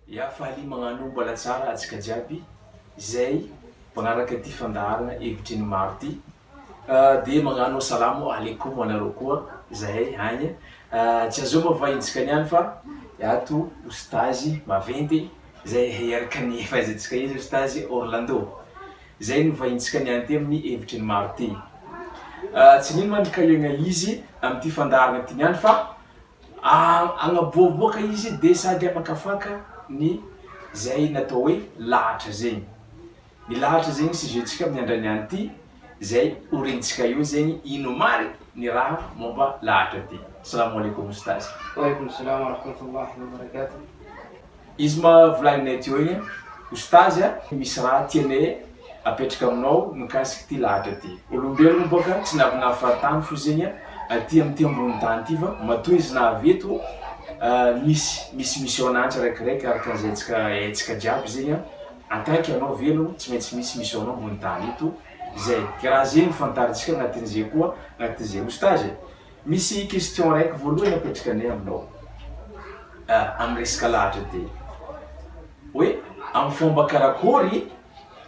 Ya faly magnano mbola tsara atsika jiaby zay magnaraka ty fandaharana hevitry ny maro ty de magnano salamo alaikum anareo koa zahay agny tsy azo mavahintsika niany fa ato ostazy maventy zay hiaraka ny fahaizantsika izy ostazy Orlando zay no vahintsika niany ty amin'ny hevitry ny maro ty tsy nino ma nikahegna izy am'ty fandaharana ty niany fa agnaboaboaka izy de sady amakafaka ny zay natao hoe lahatra zegny ny lahatra zegny sujet-tsika amin'ny andraniany ty zay orentsika io zegny ino mary ny raha momba lahatra ty. Assalamu alaikum ustaz. Wa alaikum salam wa rahmatullahi wa barakatuh. Izy ma volagninay teo igny ustaz misy raha tianay apetraka aminao mikasiky ty lahatra ty. Olombelogno boka tsy navinavy fahatany fo zegny aty am'ty ambony tany ty fa matoa izy navy eto misy mission ananjy raikiraiky arakan'izay aitsika jiaby zegny antaky anao velo tsy maintsy misy mission anao ambony tany eto zay karaha zegny fantaritsika agnatin'izay koa agnatin'izay ustaz misy question raiky voalohany apetraka anay aminao amin'ny resaka lahatra ty hoe amin'ny fomba karakory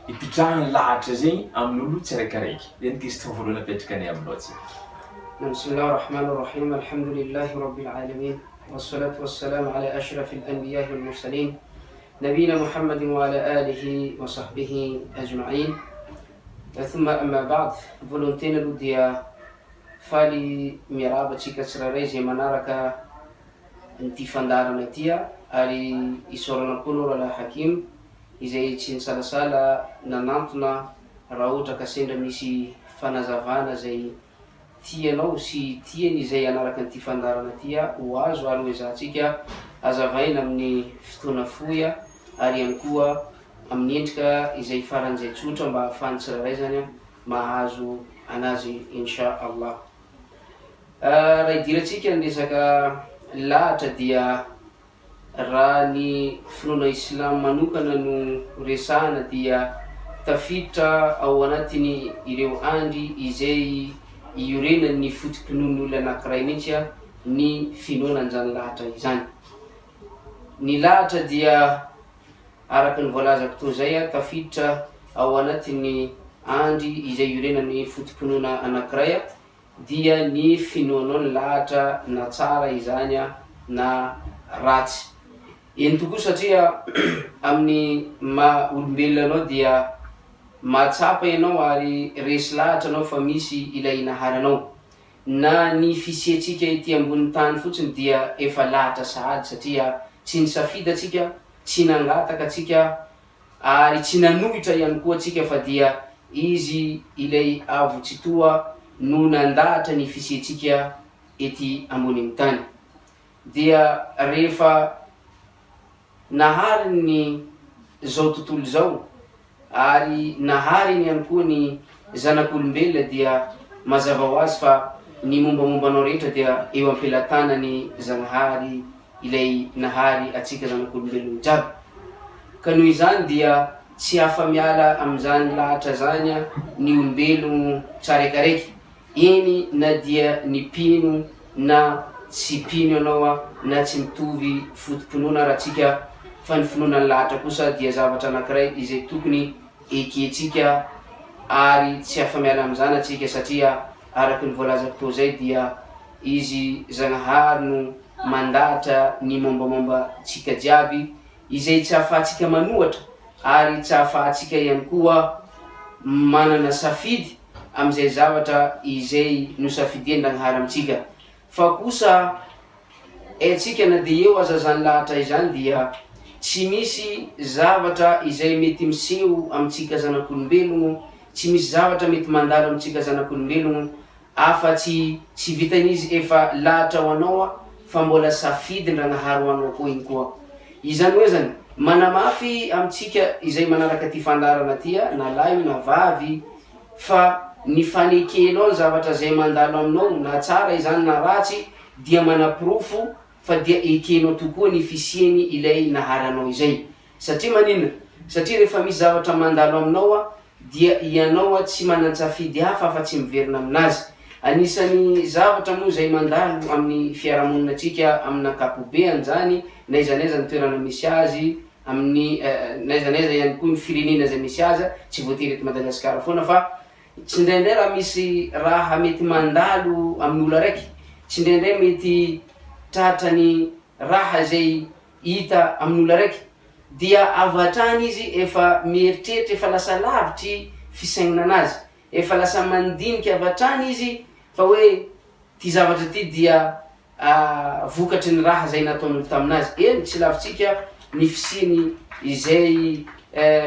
ipitrahany lahatra zegny amin'olo tsiraikiraiky zany question voalohany apetraka anay aminao ty. Bismillahir Rahmanir Rahim. Alhamdulillahi Rabbil Alamin. Wassalatu wassalamu ala ashrafil anbiya'i wal mursalin nabiyina Muhammadin wa ala alihi wa sahbihi ajma'in. Thumma amma ba'd. Volontaire aloha dia faly miaraba antsika tsirairay zay manaraka nyty fandarana ty ary isorana koa aloha Ralahy Hakim izay tsy nisalasala nanantona raha ohatra ka sendra misy fanazavana zay tianao sy tiany izay anaraka nyty fandarana ty ho azo ary hoezahantsika azavaina amin'ny fotoana fohy ary ihany koa amin'ny endrika izay faran'izay tsotra mba ahafahany tsirairay zany mahazo anazy insha Allah. Raha idirantsika ny resaka lahatra dia raha ny finoana Islam manokana no resahana dia tafiditra ao anatiny ireo andry izay iorenan'ny fotompinoan'olona anankiray mihitsy ny finoanan'izany lahatra izany. Ny lahatra dia araka ny voalazako teo zay tafiditra ao anatiny andry izay iorenan'ny fotompinoana anankiray dia ny finoanao ny lahatra na tsara izany na ratsy. Eny tokoa satria amin'ny maha olombelona anao dia mahatsapa ianao ary resy lahatra anao fa misy ilay naharanao na ny fisiantsika ety ambony tany fotsiny dia efa lahatra sahady satria tsy nisafidy atsika, tsy nangataka atsika ary tsy nanohitra ihany koa atsika fa dia izy ilay avotsy toa no nandahatra ny fisiantsika ety ambony tany. Dia rehefa nahary ny zao tontolo zao ary nahary iny ihany koa ny zanak'olombelona dia mazava ho azy fa ny mombamombanao rehetra dia eo ampelantanany Zagnahary ilay nahary atsika zanak'olombelona jiaby. Ka noho izany dia tsy afa-miala amin'izany lahatra zany ny olombelogno tsaraikiraiky eny na dia ny pino na tsy pino ianao na tsy mitovy fotompinoana raha tsika fa ny finoana ny lahatra kosa dia zavatra anankiray izay tokony ekentsika ary tsy afa-miala amin'izany atsika satria araka ny voalazako teo zay dia izy Zagnahary no mandahatra ny mombamomba tsika jiaby izay tsy ahafahantsika manohatra ary tsy ahafahantsika ihany koa manana safidy amin'izay zavatra izay nosafidiany Zagnahary amintsika fa kosa atsika na dia eo aza zany lahatra izany dia tsy misy zavatra izay mety miseho amintsika zanak'olombelogno, tsy misy zavatra mety mandalo amintsika zanak'olombelogno afa-tsy vitan'izy efa lahatra ho anao fa mbola safidy ny Zagnahary ho anao koa iny koa. Izany hoe zany manamafy amintsika izay manaraka ty fandarana ty na lahy na vavy fa ny fanekenao ny zavatra zay mandalo aminao na tsara izany na ratsy dia manaprofo fa dia ekenao tokoa ny fisiany ilay naharanao izay. Satria manina? Satria rehefa misy zavatra mandalo aminao dia ianao tsy manan-tsafidy hafa fa tsy miverina aminazy. Anisan'ny zavatra moa zay mandalo amin'ny fiarahamonina atsika amin'ny ankapobeny zany na iza na iza ny toerana misy azy amin'ny naizanaiza ihany koa ny firenena zay misy aza tsy voatery eto Madagasikara foana fa tsy indraindray raha misy raha mety mandalo amin'ny olo araiky, tsy indraindray mety tratrany raha zay hita amin'ny olo araiky dia avy hatrany izy efa mieritreritra, efa lasa lavitry fisainana anazy, efa lasa mandinika avy hatrany izy fa hoe ty zavatra ty dia vokatry ny raha zay nataony taminazy. Eny tsy lavitsika ny fisiny izay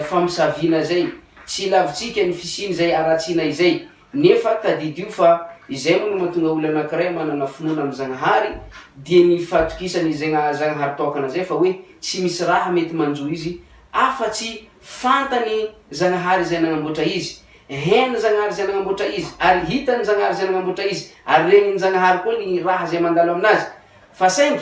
famosavina zay, tsy lavitsika ny fisiny zay aratsina izay, nefa tadidio fa izay moa no mahatonga olo anankiray manana finoana amin'ny Zagnahary dia ny fatokisany Zagnahary tokana zay fa hoe tsy misy raha mety manjo izy afa-tsy fantany Zagnahary zay nagnamboatra izy, heny Zagnahary zay nagnamboatra izy, ary hitany Zagnahary zay nagnamboatra izy, ary regniny Zagnahary koa ny raha zay mandalo aminazy. Fa saingy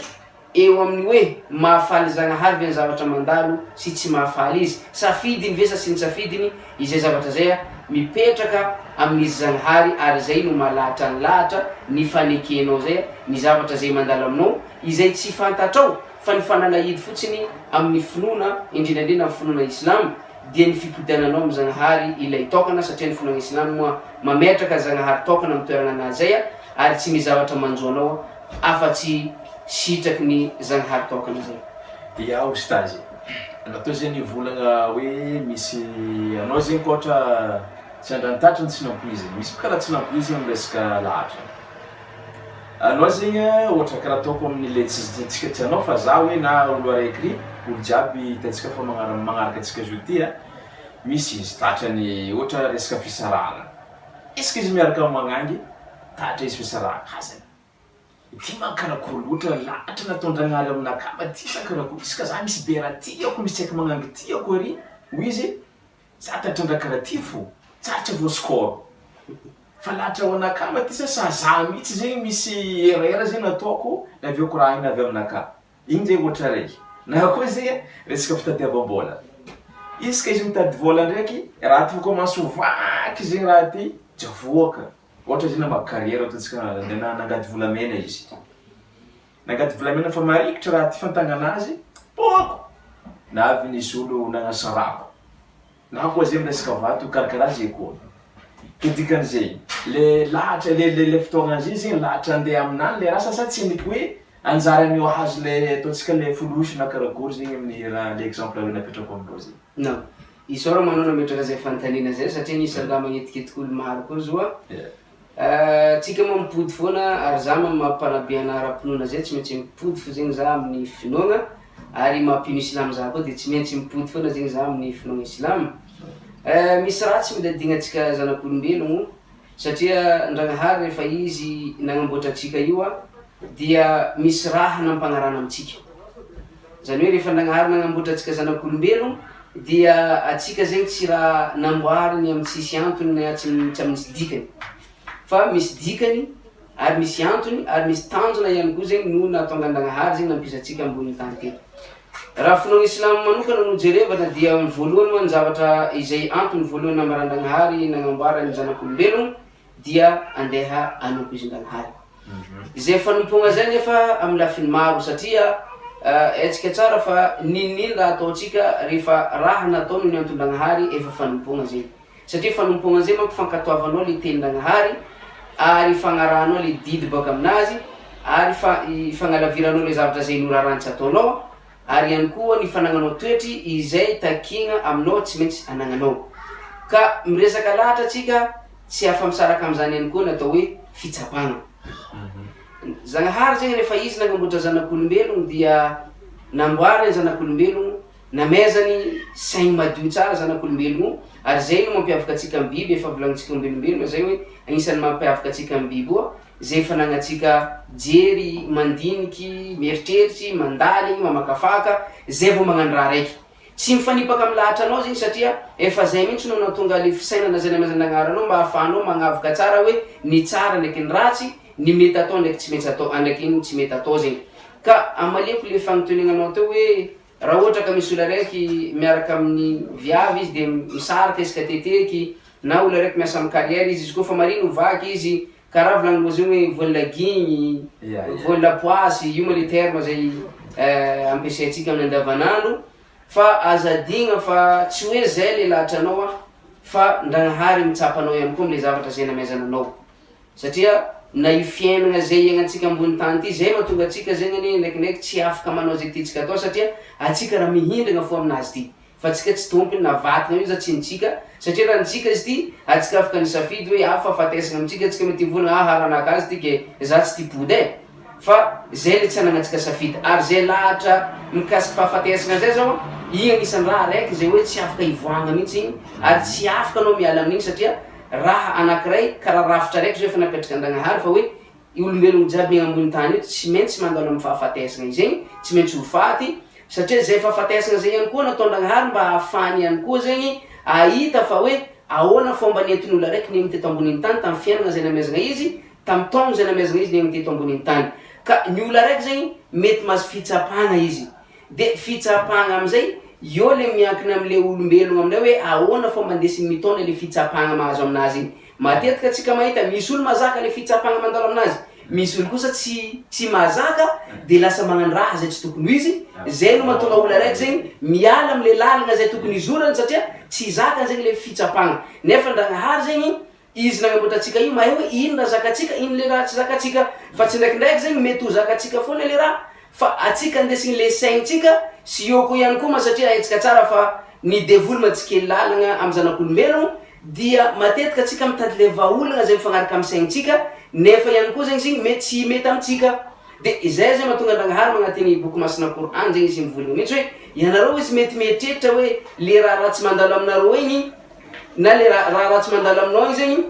eo amin'ny hoe mahafaly Zagnahary ve ny zavatra mandalo sy tsy mahafaly izy, safidiny ve sa sy ny safidiny izay zavatra zay mipetraka amin'izy Zagnahary, ary zay no malahatra ny lahatra ny fanekenao zay ny zavatra zay mandalo aminao izay tsy fantatrao fa ny fanalahidy fotsiny amin'ny finoana, indrindrandrindra amin'ny finoana Islam dia ny fipodiananao amin'ny Zagnahary ilay tokana, satria ny finoana Islam moa mametraka Zagnahary tokana amin'ny toerana anazy zay ary tsy misy zavatra manjoanao afa-tsy sitraky ny Zagnahary tokana zay. Dia ustazy, natao zay ny volagna hoe misy anao zay kohatra tsy andranitatra ny tsy nampoiziny, misy karaha tsy nampoiziny amin'ny resaka lahatra. Anao zegny ohatra karaha ataoko amin'ilay tsika tsy anao fa za hoe na olo araiky olo jiaby hitantsika fa magnaraka antsika zao ty misy izy tatrany ohatra resaka fisarahana. Est-ce que izy miaraka magnangy tatra izy fisarahana hazany. Ty mankarakory loatra lahatra nataon-Dragnahary aminakamba ty sankarakory, iska za misy be raha tiako, misy tsaiky magnangy tiako ary hoy izy za tatrandraha karaha ty fo tsarotra voaskôro. Fa lahatra ho anakamba ty sa za mihitsy zegny misy erreur zegny nataoko naviako raha igny avy aminaka. Igny zay ohatra raiky. Na koa zegny resaka fitadiavam-bola. Izy ka izy mitady vola ndraiky, raha ty commence vaky zegny raha ty tsy avoaka. Ohatra zegny nama carrière ataontsika nangady volamena izy. Nangady volamena fa marikitra raha ty fantagnana azy, poko! Na avy nisy olo nagnasarako. Na koa zegny resaka vato karakaraha zay koa. Dikan'izay, le lahatra le fotoagna zay zegny lahatra andeha aminany le raha sasa tsy niko hoe anjara ny azo le ataontsika le folosy na karakory zegny amin'ny raha le exemple napetrako aminao zay. Non, isaora manao nametraka zay fanontaniana zay satria nisy raha magnetiketiky olo maro koa zoa. Tsika moa mipody foana ary za mampanabeana ara-pinoana zay tsy maintsy mipody fo zegny za amin'ny finoana ary mampino Islam za koa dia tsy maintsy mipody foana zegny za amin'ny finoana Islam. Misy raha tsy mila dignatsika zanak'olombelogno satria Ndragnahary rehefa izy nagnamboatra atsika io dia misy raha nampanarana amitsika. Zany hoe rehefa Ndragnahary nagnamboatra atsika zanak'olombelogno dia atsika zegny tsy raha namboariny amin'ny tsisy antony na tsy amin'ny dikany. Fa misy dikany ary misy antony ary misy tanjona ihany koa zegny no nahatonga Ndragnahary zegny nampiasa atsika ambony tany teto. Raha finoana Islam manokana no jerevana dia voalohany moa ny zavatra izay antony voalohany namaran-Ndragnahary nagnamboara ny zanak'olombelogno dia andeha hanompo izy Ndragnahary. Izay fanompona zay nefa amin'ny lafiny maro satria etsika tsara fa nininy raha ataontsika rehefa raha nataony ny antony-Ndragnahary efa fanompona zay. Satria fanompona zay manko fankatoavanao le teny-Ndragnahary ary fagnarahanao le didy baka aminazy ary fagnalaviranao le zavatra zay norarantsy ataonao ary ihany koa ny fanagnanao toetry izay takigna aminao tsy maintsy anagnanao. Ka miresaka lahatra atsika tsy afa-misaraka amin'izany ihany koa natao hoe fitsapagna. Zagnahary zegny rehefa izy nagnamboatra zanak'olombelogno dia namboarany zanak'olombelogno, namezany saigny madio tsara zanak'olombelogno ary zay no mampiavaka atsika amin'ny biby efa volagnintsika olombelombelono zay hoe agnisan'ny mampiavaka atsika amin'ny biby koa zay fanagnatsika jery mandiniky, mieritreritsy, mandaly, mamakafaka, zay vao magnano raha raiky. Tsy mifanipaka amin'ny lahatra anao zegny satria efa zay mihitsy no nahatonga le fisainana zay namezan-Ndragnahary anao mba ahafahanao magnavoka tsara hoe ny tsara ndraiky ny ratsy, ny mety atao ndraiky tsy maintsy atao, ndraiky iny tsy mety atao zegny. Ka amaleko le fagnontaniananao teo hoe raha ohatra ka misy olo araiky miaraka amin'ny viavy izy dia misarika isaka teteky na olo araiky miasa amin'ny carrière izy koa fa marino vaky izy karaha volagninao zegny hoe vola gigny, vola poasy, io moa le terme zay ampiasaitsika amin'ny andavanandro. fa azadigna fa tsy hoe zay le latranao a fa Ndragnahary mitsapanao ihany koa am'le zavatra zay namezananao satria na io fiainana zay iagnantsika ambony tany ty zay mahatonga atsika zegny ndraikindraiky tsy afaka manao zay tiantsika atao satria atsika raha mihindrana fo aminazy ty fa tsika tsy tompony na vatana io za tsy nitsika satria raha nitsika izy ty atsika afaka nisafidy hoe afa fatesana amitsika atsika mety volana haranaka azy ty ke za tsy ty pody fa zay le tsy anagnatsika safidy ary zay lahatra mikasiky fahafatesana zay zao igny anisan'ny raha raiky zay hoe tsy afaka ivoagna mihitsy igny ary tsy afaka anao miala amin'igny satria raha anankiray karaha rafitra raiky zao efa napetraka Ndragnahary fa hoe olombelogno jiaby megna ambony tany eto tsy maintsy mandalo amin'ny fahafatesana izy igny tsy maintsy ho faty satria zay fahafatesana zay ihany koa natao Ndragnahary mba ahafany ihany koa zegny ahita fa hoe ahoana fomba nentin'olo araiky negny teto amboniny tany tamin'ny fiainana zay namezana izy tamin'ny taogno zay namezana izy negny teto amboniny tany ka ny olo araiky zegny mety mahazo fitsapagna izy de fitsapagna amizay io le miankina am'le olombelogno aminay hoe ahoana fomba ndesiny mitondra le fitsapagna mahazo aminazy igny matetika atsika mahita misy olo mazaka le fitsapagna mandalo aminazy misy olo kosa tsy mazaka de lasa magnano raha zay tsy tokony izy zay no mahatonga olo araiky zegny miala am'le lalagna zay tokony izorany satria tsy zakany zegny le fitsapagna nefa Ndragnahary zegny izy nagnamboatra atsika io mahay hoe ino raha zakatsika ino le raha tsy zakatsika fa tsy ndraikindraiky zegny mety ho zakatsika foana le raha fa atsika ndesigny le saignintsika sy eo koa ihany koa ma satria aitsika tsara fa ny devoly matsikely lalagna amy zanak'olombelogno dia matetika atsika mitady le vahaolagna zay mifagnaraka amy saignintsika nefa ihany koa zegny zegny mety tsy mety amitsika de izay zay mahatonga Ndragnahary magnatiny boky masina Coran zegny izy mivolagna mihitsy hoe ianareo izy mety mietreritra hoe le raha ratsy mandalo aminareo igny na le raha ratsy mandalo aminao igny zegny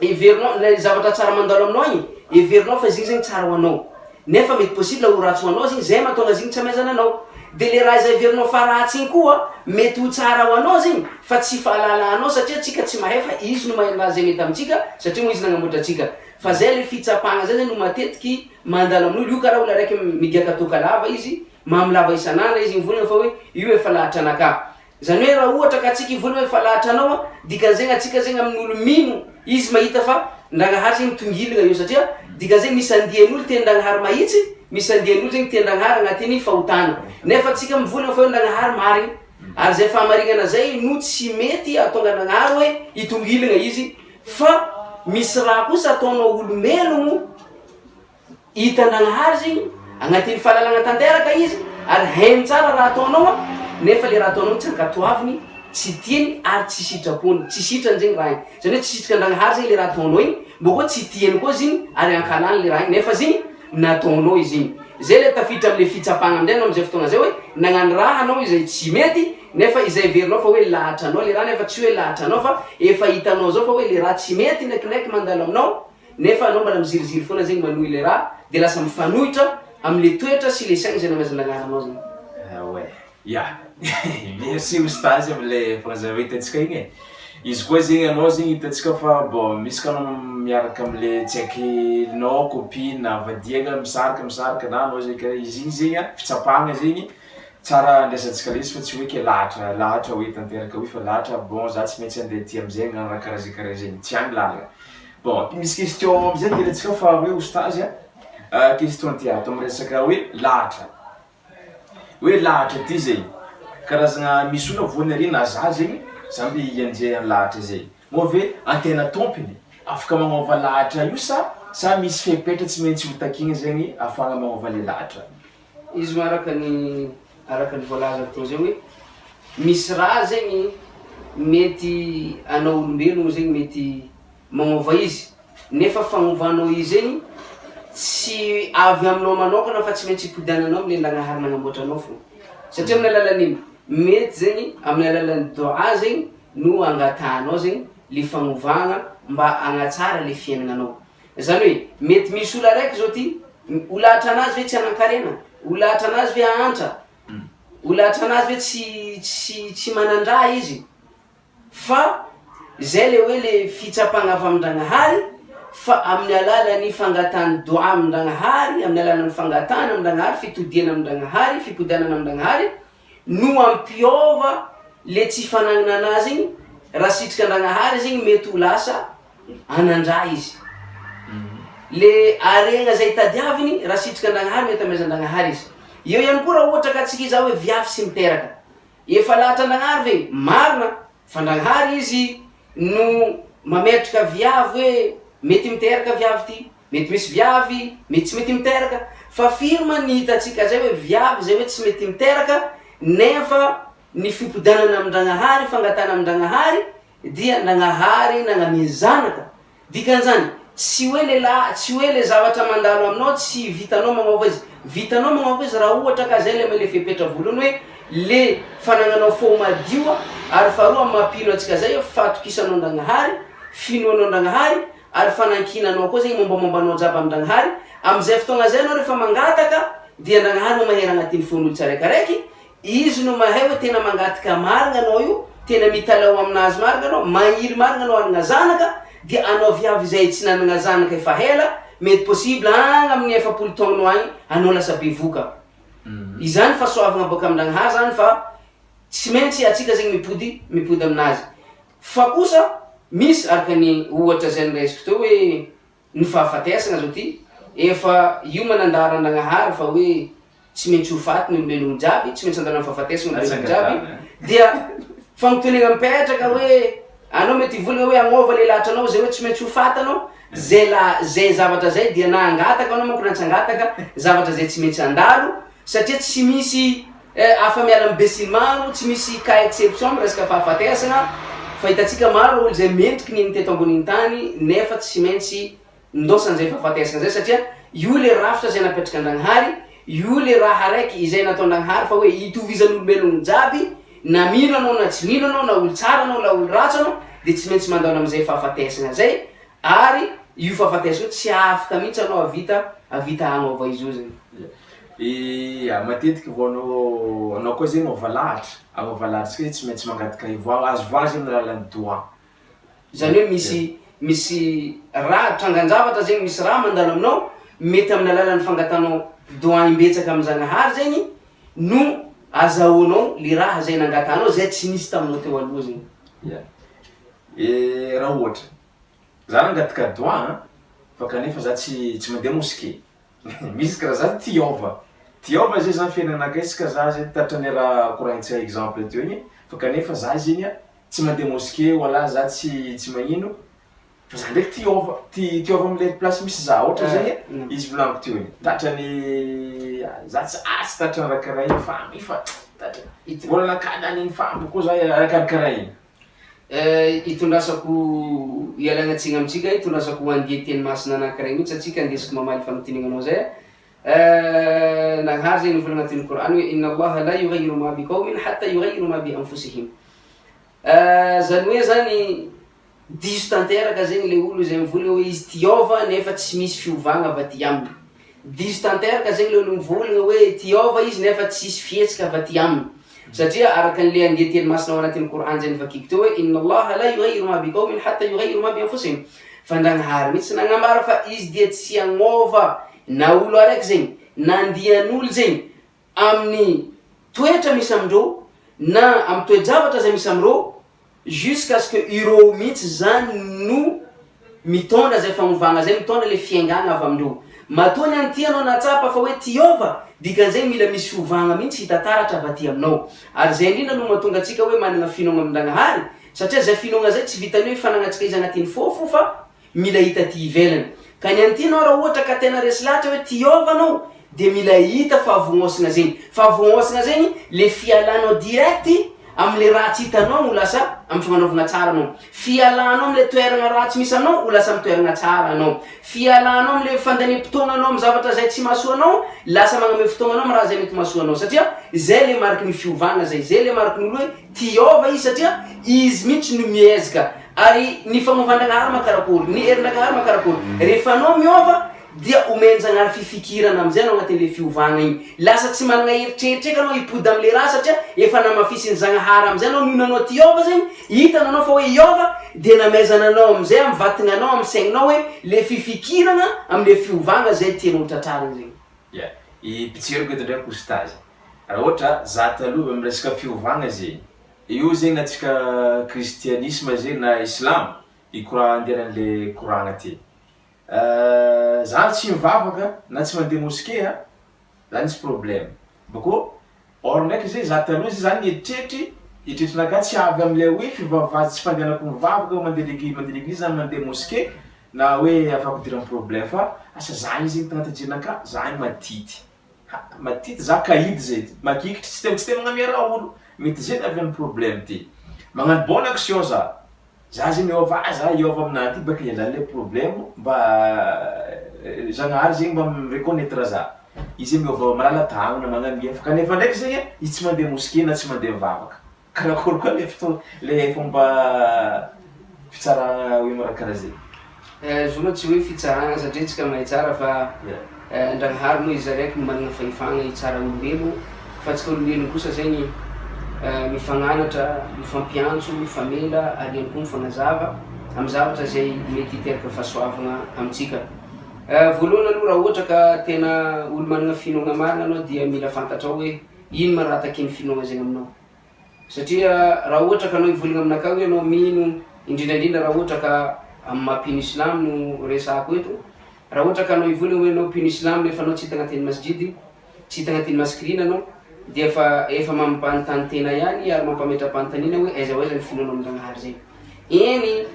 iverinao le zavatra tsara mandalo aminao igny iverinao fa izy igny zegny tsara ho anao nefa mety possible ho ratsy ho anao zegny zay mahatonga izy igny tsy amezana anao de le raha izay iverinao fa ratsy igny koa mety ho tsara ho anao zegny fa tsy fahalalanao satria tsika tsy mahay fa izy no mahay raha zay mety amitsika satria moa izy nagnamboatra atsika fa zay le fitsapagna zay zegny no matetiky mandalo amin'olo io karaha olo araiky migaka toka lava izy mamilava isan'andro izy mivolagna fa hoe io efa lahatra anaka zany hoe raha ohatra ka atsika ivolagna hoe efa lahatra anao dikan'zegny atsika zegny amin'olo mino izy mahita fa Ndragnahary zegny tongilagna io satria dikan'zegny misy andian'olo te Ndragnahary mahitsy misy andian'olo zegny te Ndragnahary agnatin'ny fahotana nefa atsika mivolagna fa hoe Ndragnahary marigny ary zay fahamarinana zay no tsy mety atonga Ndragnahary hoe itongilagna izy fa misy raha kosa ataonao olombelogno hita Ndragnahary zegny agnatin'ny fahalalagna tanteraka izy ary hainy tsara raha ataonao nefa le raha ataonao tsy ankatoaviny tsy tiany ary tsy sitrapony tsy sitrany zegny raha igny zany hoe tsy sitraka Ndragnahary zegny le raha ataonao igny mbô koa tsy tiany koa zigny ary ankalany le raha igny nefa zigny nataonao izy igny zay le tafiditra am'le fitsapagna amizay anao amizay fotoagna zay hoe nagnano raha anao izay tsy mety nefa izay verinao fa hoe lahatra anao le raha nefa tsy hoe lahatra anao fa efa hitanao zao fa hoe le raha tsy mety ndraikindraiky mandalo aminao nefa anao mbala miziriziry foana zegny manohy le raha de lasa mifanohitra am'le toetra sy le saigny zay namezana Ndragnahary zegny ouais ya merci ostazy am'le fanazava hitantsika igny e izy koa zegny anao zegny hitantsika fa bon misy ka anao miaraka am'le tsaikinao copine vadiagna misaraka na anao zegny karaha izy igny zegny fitsapagna zegny tsara andraisantsika le izy fa tsy hoe ke lahatra hoe tanteraka hoe fa lahatra bon za tsy maintsy andeha ty amizay agnano raha karaha zegny tsy agny lalagna bon misy question amizay hitantsika fa hoe ostazy question ty ato miresaka hoe lahatra ty zegny karazagna misy olo voany ary na za zegny samby ianjay any lahatra zay moa ve antena tompony afaka magnova lahatra io sa misy fepetra tsy maintsy ho takigna zegny afahagna magnova le lahatra izy araka ny voalaza tao zay hoe misy raha zegny mety anao olombelogno zegny mety magnova izy nefa fagnovanao izy zegny tsy avy aminao manokana fa tsy maintsy hipodananao am'le Ndragnahary nagnamboatra anao fo satria amin'ny alalan'iny mety zegny amin'ny alalan'ny doa zegny no angatanao zegny le fagnovagna mba agnatsara le fiaignananao zany hoe mety misy olo araiky zao ty ho lahatra anazy hoe tsy anan-karena ho lahatra anazy hoe ahantra ho lahatra anazy hoe tsy manan-draha izy fa zay le hoe le fitsapagna avy amin'ny Ndragnahary fa amin'ny alalan'ny fangatany doa amin'ny Ndragnahary amin'ny alalan'ny fangatana amin'ny Ndragnahary fitodiana amin'ny Ndragnahary fipodanana amin'ny Ndragnahary no ampiova le tsy fanagnana anazy igny raha sitrika Ndragnahary zegny mety ho lasa anandra izy le aregna zay tadiaviny raha sitrika Ndragnahary mety amezan-Ndragnahary izy eo ihany koa raha ohatra ka atsika iza hoe viavy sy miteraka efa lahatra-Ndagnahary ve marina fa Ndagnahary izy no mametraka viavy hoe mety miteraka viavy ty, mety misy viavy mety tsy mety miteraka, fa firma ny hitatsika zay hoe viavy zay hoe tsy mety miteraka nefa ny fipodanana amin-Dragnahary fangatana amin-Dragnahary dia Ndagnahary nagnamia zanaka. Dikan'izany tsy hoe lehilahy, tsy hoe le zavatra mandalo aminao tsy vitanao magnaova izy, vitanao magnaova izy raha ohatra ka zay le male fepetra voalohany hoe le fanagnanao fo madioa, ary faharoa mampino atsika zay fatokisanao Ndagnahary, finoanao Ndagnahary, ary fanankinanao koa zegny mombamombanao jiaby amin-Ndagnahary. Am'izay fotoagna zay anao rehefa mangataka dia Ndagnahary no mahery agnatin'ny fon'olo tsiraikaraiky, izy no mahay hoe tena mangataka marina anao io, tena mitalao aminazy marina anao, mahiry marina anao hanagna zanaka, dia anao viavy zay tsy nanagna zanaka efa hela, mety possible agny amin'ny 7 taonanao agny anao lasa bevoka. Izany fahasoavagna boka amin-Ndagnahary zany fa tsy maintsy atsika zegny mipody aminazy. Fa kosa misy araka ny ohatra zay resiko teo hoe ny fahafatesagna zao ty efa io manandara Ndagnahary fa hoe tsy maintsy ho faty ny olombelogno jiaby, tsy maintsy andalana fahafatesagna ny olombelogno jiaby, dia fagnotonegna mipetraka hoe anao mety volagna hoe agnova le latranao zay hoe tsy maintsy ho faty anao, zay zavatra zay dia na angataka anao manko na tsy angataka zavatra zay tsy maintsy andalo, satria tsy misy afa-miala amin'ny besilmano, tsy misy cas exception resaka fahafatesagna. Fa hitatsika maro olo zay mendriky ny teto ambonin'ny tany nefa tsy maintsy ndosan'izay fahafatesagna zay, satria io le rafitra zay napetraka Ndagnahary, io le raha raiky izay natao Ndagnahary fa hoe itovizan'olombelogno jiaby, na mino anao na tsy mino anao, na olo tsara anao na olo ratsy anao, de tsy maintsy mandalo am'izay fahafatesagna zay, ary io fahafatesagna tsy afaka mihitsy anao avita agnova izy io zegny. Matetiky vao anao koa zegny agnova lahatra tsy maintsy mangataka ivoagna, azo voagna zegny alalan'ny doigt. Zany hoe misy raha trangan-javatra zegny, misy raha mandalo aminao mety amin'ny alalan'ny fangatanao doigt imbetsaka amin-Janahary zegny no azahoanao le raha zay nangatanao zay tsy nisy taminao teo aloha zegny. Raha ohatra za nangataka doigt fa kanefa za tsy mandeha mosquée. Misy karaha za tiova zay zany fiainanakay sika za zay tatrany raha koragnitsika exemple teo igny, fa kanefa za zegny tsy mandeha mosquée wala za tsy magnino, fa za ndraiky tiova am'le place misy za ohatra zay izy volagniko teo igny tatrany za tsy tatrany raha karaha igny famby fa tatrany volana kadan'igny famby koa za karaha igny. Itondrasako ialagnatsigny amitsika, itondrasako andia teny masina anankiray mihitsy atsika andesiko mamaly fanontanignanao zay. Ndagnahary zegny nivolagna agnatin'ny Korany hoe inna Allaha la yughayyiru ma biqawmin hatta yughayyiru ma bi anfusihim. Zany hoe zany diso tanteraka zegny le olo zay mivola hoe izy tiova nefa tsy misy fiovagna avy aty aminy. Diso tanteraka zegny le olo mivolagna hoe tiova izy nefa tsisy fihetsika avy aty aminy. Satria araka an'le andia teny masina ao anatin'ny Korany zay nivakiako teo hoe inna Allaha la yughayyiru ma biqawmin hatta yughayyiru ma bi anfusihim. Fa Ndagnahary mihitsy nagnambara fa izy dia tsy agnova na olo araiky zegny na andian'olo zegny amin'ny toetra misy amindreo na amin'ny toe-javatra zay misy amindreo jusqu'à ce que ireo mihitsy zany no mitondra zay fagnovagna zay, mitondra le fiaingana avy amindreo. Matoa ny anty anao natsapa fa hoe tiova, dikan'izay mila misy fiovagna mihitsy hitataratra avy aty aminao. Ary zay indrindra no mahatonga atsika hoe manana finoagna amin-Ndagnahary, satria zay finoagna zay tsy vitany hoe fanagnatsika izy agnatin'ny fofo fa mila hita ty ivelany. Ka ny anty anao raha ohatra ka tena resy lahatra hoe tiova anao, de mila hita favognosagna zegny. Favognosagna zegny le fialanao direct am'le raha tsy hitanao ho lasa amin'ny fagnanovagna tsara anao. Fialanao am'le toeragna ratsy misy anao ho lasa amin'ny toeragna tsara anao. Fialanao am'le fandaniam-potoagna anao amin'ny zavatra zay tsy mahasoa anao, lasa magname fotoagna anao amin'ny raha zay mety mahasoa anao. Satria zay le mariky ny fiovagna zay, zay le mariky ny olo hoe tiova izy satria izy mihitsy no miezaka. Ary ny fagnovan-Ndagnahary makarakory, ny herin-Ndagnahary makarakory. Rehefa anao miova dia omeny Janahary fifikirana am'izay anao agnatin'le fiovagna igny. Lasa tsy managna eritreritreky anao hipody am'le raha satria efa namafisiny Janahary am'izay anao noho nanao tiova zegny, hitanao anao fa hoe iova, de namaizana anao am'izay amin'ny vatagna amin'ny saigninao hoe le fifikirana am'le fiovagna zay tianao tratrarina zegny. Ipitseriko eto ndraiky ostazy. Raha ohatra za taloha amin'ny resaka fiovagna zegny, io zegny na tsika kristianisme zegny na islam, andehanan'le koragna ty. Za tsy mivavaka na tsy mandeha mosquée, za nisy problème. Bakô or ndraiky zay za taloha izy zany eritreritrinaka tsy avy am'lay hoe fivavaha tsy fandehanako mivavaka mandeha l'église zany mandeha mosquée na hoe afaka idiran'ny problème fa asa za iny zegny tagnaty jerinaka za iny matity za kahidy zay makikitry tsy te magnamia raha olo mety zay avy amin'ny problème ty magnano bonne action za zegny miova aminah ty baka ialany le problème mba Zagnahary zegny mba mireconnaître za izy miova malala tagnana magnamia fa kanefa ndraiky zegny izy tsy mandeha mosquée na tsy mandeha mivavaka karakory koa le fomba fitsaragna hoe mara karaha zegny. Zoma tsy hoe fitsaragna satria tsika mahay tsara fa Ndragnahary moa izy araiky managna fahefagna hitsara olombelo fa tsika olombelo kosa zegny mifagnanatra, mifampiantso, mifamela ary ihany koa mifagnazava amin'ny zavatra zay mety hiteraka fahasoavagna amintsika. Voalohany aloha raha ohatra ka tena olo managna finoagna marina anao dia mila fantatra hoe ino marataky ny finoagna zegny aminao. Satria raha ohatra ka anao hivolagna aminakao hoe anao mino indrindrandrindra raha ohatra ka amin'ny maha-pino Islam no resako eto, raha ohatra ka anao hivolagna hoe anao pino Islam nefa anao tsy hita agnatin'ny masjidy, tsy hita agnatin'ny maskirina anao dia efa mampanontany tena ihany ary mampametra-panontaniana hoe aiza ny finoanao amin-Dragnahary zay. Eny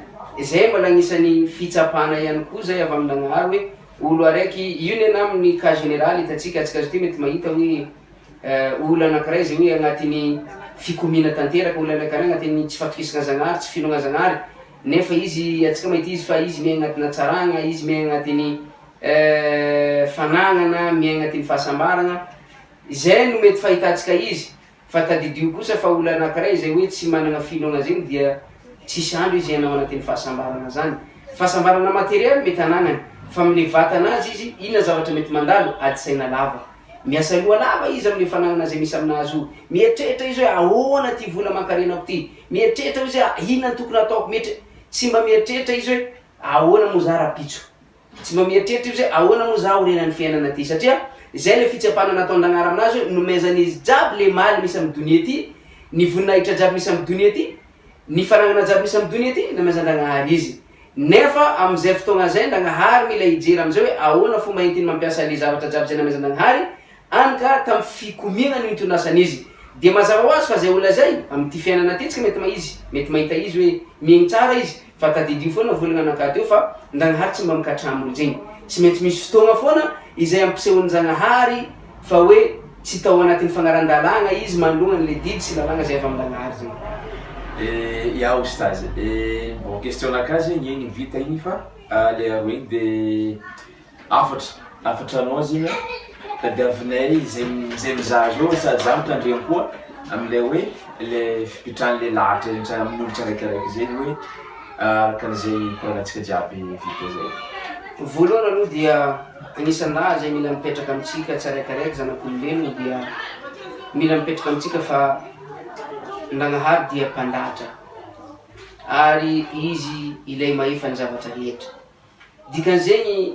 zay mbola agnisan'ny fitsapana ihany koa zay avy amin-Dragnahary hoe olo araiky io ny ana amin'ny cas général hitantsika atsika ty mety mahita hoe olo anankiray zay hoe agnatin'ny fikomina tanteraka olo anankiray agnatin'ny tsy fatokisana Zagnahary, tsy finoagna Zagnahary nefa izy atsika mahita izy fa izy miaigna agnatin'ny hatsaragna, izy miaigna agnatin'ny fanagnana, miaigna agnatin'ny fahasambarana. Zay no mety fahitantsika izy fa tadidio kosa fa olo anankiray zay hoe tsy managna finoagna zegny dia tsisy andro izy anao agnatin'ny fahasambarana zany. Fahasambarana materiel mety anagnany fa amile vatanazy izy inona zavatra mety mandalo adi-saina lava. Miasa loha lava izy amin'ny fanagnana zay misy aminazy io. Mieritreritra izy hoe ahoana ty vola mankarenako ty. Mieritreritra izy hoe inona tokony ataoko. Tsy mba mieritreritra izy hoe ahoana moa za rapitso. Tsy mba mieritreritra izy hoe ahoana moa za orenan'ny fiainana ty satria zay le fitsapana nataon-Dragnahary aminazy hoe nomezan'izy jiaby le maly misy amin'ny donia ty, ny voninahitra jiaby misy amin'ny donia ty, ny fanagnana jiaby misy amin'ny donia ty nomezan-Dragnahary izy. Nefa am'izay fotoagna zay Ndragnahary mila hijery am'izay hoe ahoana fomba entiny mampiasa le zavatra jiaby zay namezan-Dragnahary anka tamin'ny fikomiagna ny itonasan'izy. Dia mazava ho azy fa zay olona zay amin'ity fiainana ty tsika mety mahita izy hoe miaigny tsara izy fa tadidio foana volagna anankahy teo fa Ndragnahary tsy mba mikatraminy zegny. Tsy maintsy misy fotoagna foana izay ampisehon'ny Zagnahary fa hoe tsy tao anatin'ny fagnaran-dalagna izy manologna le didy sy lalagna zay avy amin-Dragnahary zegny. Ya ostazy, bon question nakahy zegny igny vita igny fa le aroa igny de afatra anao zegny tadiavinay zay mizaha zao sady za mitandregny koa am'lay hoe le fipitrahan'le lahatra amin'ny olo tsiraikiraiky zegny hoe arakan'izay koragnantsika jiaby vita zay. Voalohany aloha dia agnisan-draha zay mila mipetraka amintsika tsiraikiraiky zanak'olombelogno dia mila mipetraka amintsika fa Ndragnahary dia mpandatra ary izy ilay mahefa ny zavatra rehetra. Dikan'izegny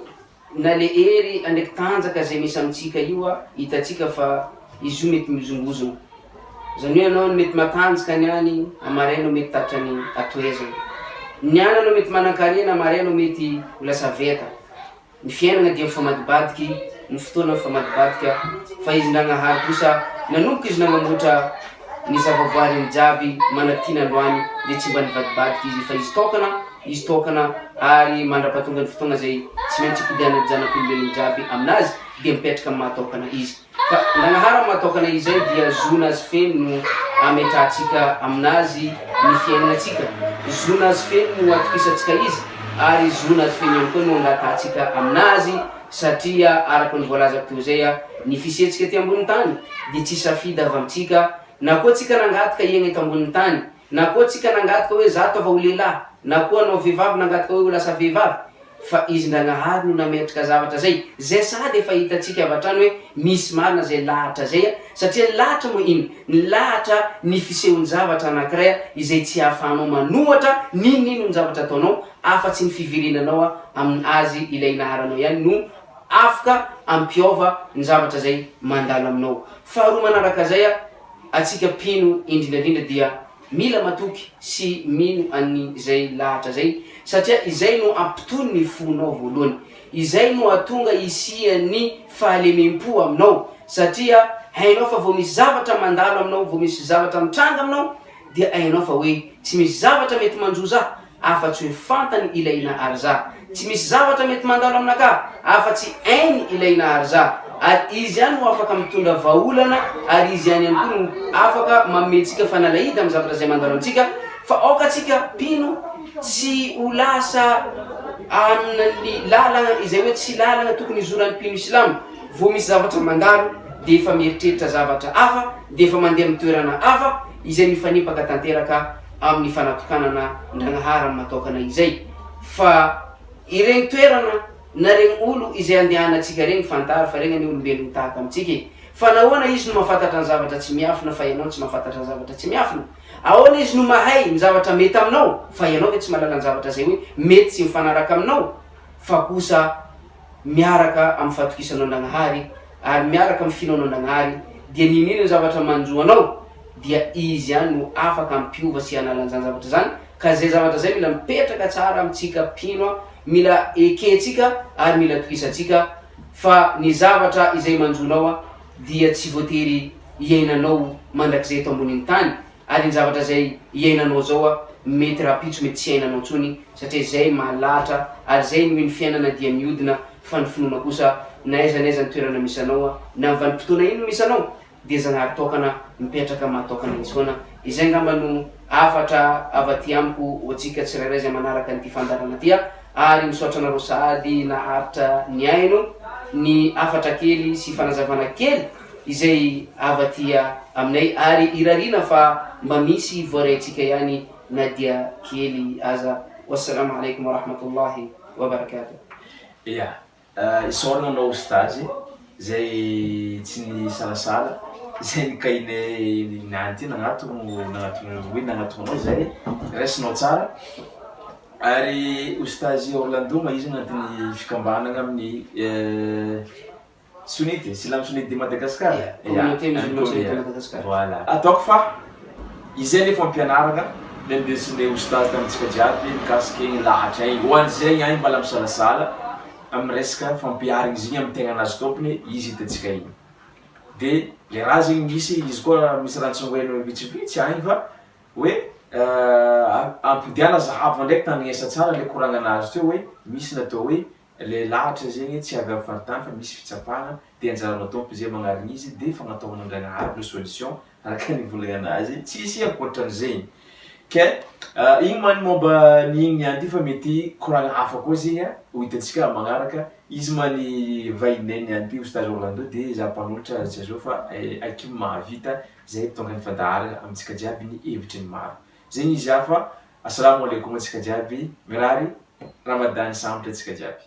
na le hery andraiky tanjaka zay misy amintsika io hitatsika fa izy io mety mizongozona. Zany hoe anao mety matanjaka niany amaraina mety tatrany atoezana. Niany anao mety manan-karena amaraina mety ho lasa veka. Ny fiainana dia mifamadibadiky, ny fotoana mifamadibadika fa izy Ndragnahary kosa nanomboka izy nanamboatra ny zavaboary jiaby manatina androany dia tsy mba nivadibadiky izy fa izy tokana ary mandra-pahatonga ny fotoagna zay tsy maintsy hipidiana zanak'olombelogno jiaby aminazy dia mipetraka amin'ny mahatokana izy. Fa Ndragnahary amin'ny mahatokana izy zay dia zonazy feno no ametrahantsika aminazy ny fiainanatsika. Zonazy feno no atokisantsika izy ary zonazy feno ihany koa no angatahantsika aminazy satria araka ny voalazako teo zay ny fisiantsika ty ambony tany dia tsy safidy avy amintsika na koa tsika nangataka iegna eto ambony tany, na koa tsika nangataka hoe za taova ho lehilahy, na koa anao vehivavy nangataka hoe ho lasa vehivavy, fa izy Ndragnahary no nametraka zavatra zay. Zay sady efa hitatsika avy hatrany hoe misy marina zay lahatra zay satria ny lahatra moa ino? Ny lahatra ny fisehon'ny zavatra anankiray izay tsy ahafahanao manohatra ninonino ny zavatra ataonao afa-tsy ny fivirinanao azy ilay naharanao ihany no afaka ampiova ny zavatra zay mandalo aminao. Faharoa manaraka zay atsika pino indrindrandrindra dia mila matoky sy mino an'izay lahatra zay satria izay no ampitony ny fonao voalohany, izay no atonga isian'ny fahalemem-po aminao satria hainao fa vao misy zavatra mandalo aminao, vao misy zavatra mitranga aminao dia hainao fa hoe tsy misy zavatra mety manjo za afa-tsy hoe fantany ilaina ary za, tsy misy zavatra mety mandalo aminaka afa-tsy hainy ilaina ary za. Ary izy ihany no afaka mitondra vahaolana, ary izy ihany ihany koa no afaka mamehtsika fanalahida amin'ny zavatra zay mandalo amintsika. Fa aokatsika pino tsy ho lasa amin'ny lalana izay hoe tsy lalana tokony izoran'ny pino silamo. Vao misy zavatra mandalo de efa mieritreritra zavatra hafa, de efa mandeha amin'ny toerana hafa izay mifanipaka tanteraka amin'ny fanatokanana Ndragnahary matokana izay. Fa ireny toerana na regny olo izay andehanantsika regny fantary fa regny ny olombelogno tahaka amintsika. Fa nahoana izy no mahafantatra ny zavatra tsy miafina fa ianao tsy mahafantatra ny zavatra tsy miafina? Ahoana izy no mahay ny zavatra mety aminao fa ianao ve tsy mahalala ny zavatra zay hoe mety tsy mifanaraka aminao? Fa kosa miaraka amin'ny fatokisanao Ndragnahary ary miaraka amin'ny finanao Ndragnahary dia ninino ny zavatra manjoanao dia izy ihany no afaka ampiova sy hanalan'izany zavatra zany. Ka zay zavatra zay mila mipetraka tsara amintsika pino, mila ekentsika ary mila tokisantsika fa ny zavatra izay manjonao dia tsy voatery iainanao mandrakizay eto ambonin'ny tany, ary ny zavatra zay iainanao zao mety rapitso mety tsy iainanao ntsony satria zay mahalatra ary zay no ny fiainana dia miodina. Fa ny finoana kosa na aiza na aiza ny toerana misy anao na amin'ny vanim-potoana ino misy anao dia Zagnahary tokana mipetraka mahatokana izy foana. Izay ngamba no afatra avy aty amiko hoantsika tsirairay zay manaraka nyity fandarana ty, ary misaotra anareo sahady naharitra ny aino ny afatra kely sy fanazavana kely izay avy aty aminay, ary irarina fa mba misy voaraitsika ihany na dia kely aza. Wassalamu alaikum warahmatullahi wabarakatuh. Ia, isaorana anao stazy zay tsy ny salasala zay nikainy niany ty nagnatony anao zay raisinao tsara. Ary ustazy Orlando izy agnatin'ny fikambanana amin'ny Sunnite, Silamo Sunnite de Madagascar. Communauté musulmane de Madagascar. Voilà. Ataoko fa izay efa ampianarana le ndesinay ustazy tamintsika jiaby mikasiky ny lahatra igny. Hoan'izay agny mbola misalasala amin'ny resaka fampiarigny izy igny amin'ny tegna anazy tompony izy hitantsika igny. De le raha zegny misy izy koa misy rantsongoeno vitsivitsy agny fa hoe ampidiana zahava ndraiky taniesa tsara le koragna anazy teo hoe misy natao hoe le lahatra zegny tsy avy amin'ny fahatany fa misy fitsapahana de anjaranao tompo zay magnarigny izy de fagnataovana Ndragnahary le solution araka ny volagna anazy tsisy ankoatran'izegny. Ke igny man momba ny igny niany ty fa mety koragna hafa koa zegny ho hitantsika magnaraka. Izy many vahinay niany ty ustazy Orlando de za mpanolotra tsy azo fa aky mahavita zay tonga ny fandaharana amintsika jiaby ny hevitry ny maro. Zegny izy hafa. Assalamu alaikum antsika jiaby. Mirary Ramadan samatra antsika jiaby.